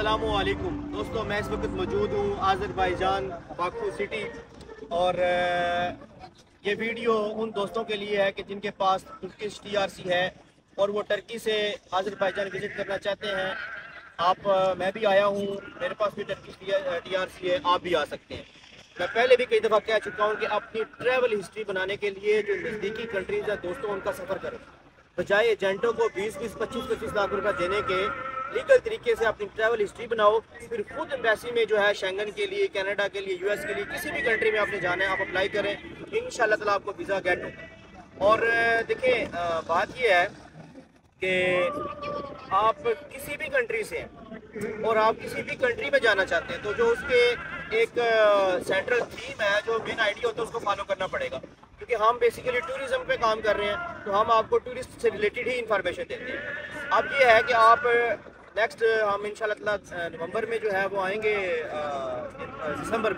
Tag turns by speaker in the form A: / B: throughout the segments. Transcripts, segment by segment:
A: अस्सलामुअलैकुम दोस्तों, मैं इस वक्त मौजूद हूँ आज़रबाईजान बाकू सिटी। और ये वीडियो उन दोस्तों के लिए है कि जिनके पास तुर्किश TRC है और वो टर्की से आज़रबाईजान विज़िट करना चाहते हैं। मैं भी आया हूँ, मेरे पास भी टर्किश TRC है, आप भी आ सकते हैं। मैं पहले भी कई दफ़ा कह चुका हूँ कि अपनी ट्रैवल हिस्ट्री बनाने के लिए जो नज़दीकी कंट्रीज है दोस्तों, उनका सफ़र करें, बजाय एजेंटों को 20-20, 25-25 लाख रुपए देने के। लीगल तरीके से अपनी ट्रैवल हिस्ट्री बनाओ, फिर खुद एम्बेसी में जो है शेंगन के लिए, कनाडा के लिए, US के लिए, किसी भी कंट्री में आपने जाना है आप अप्लाई करें, इंशाल्लाह ताला आपको वीज़ा गेट होगा। और देखिए, बात यह है कि आप किसी भी कंट्री से हैं और आप किसी भी कंट्री में जाना चाहते हैं तो जो उसके एक सेंट्रल थीम है, जो मेन आइडिया होता है, उसको फॉलो करना पड़ेगा। क्योंकि हम बेसिकली टूरिज्म पे काम कर रहे हैं तो हम आपको टूरिस्ट से रिलेटेड ही इंफॉर्मेशन देते हैं। अब ये है कि आप नेक्स्ट हम इंशाल्लाह नवंबर में जो है वो आएंगे, दिसंबर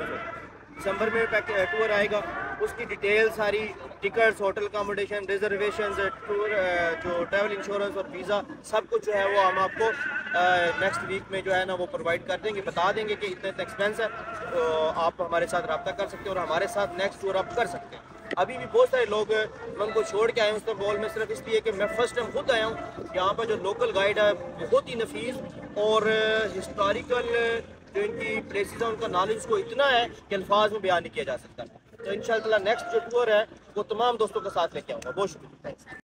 A: में टूर आएगा। उसकी डिटेल सारी, tickets, hotel accommodation, reservation, tour, जो ट्रैवल इंश्योरेंस और वीज़ा, सब कुछ जो है वो हम आपको नेक्स्ट वीक में जो है ना वो प्रोवाइड कर देंगे, बता देंगे कि इतना एक्सपेंस है, तो आप हमारे साथ रब्ता कर सकते हैं और हमारे साथ नेक्स्ट टूर आप कर सकते हैं। अभी भी बहुत सारे लोग उनको छोड़ के आए हैं इस्तांबुल में, सिर्फ इसलिए कि मैं फर्स्ट टाइम खुद आया हूँ। यहाँ पर जो लोकल गाइड है बहुत ही नफीस और हिस्टोरिकल जो इनकी प्लेसेस है उनका नॉलेज को इतना है कि अल्फाज में बयान नहीं किया जा सकता। तो इंशाल्लाह नेक्स्ट जो टूर है वो तमाम दोस्तों के साथ लेके आऊँगा। बहुत शुक्रिया, थैंक्स।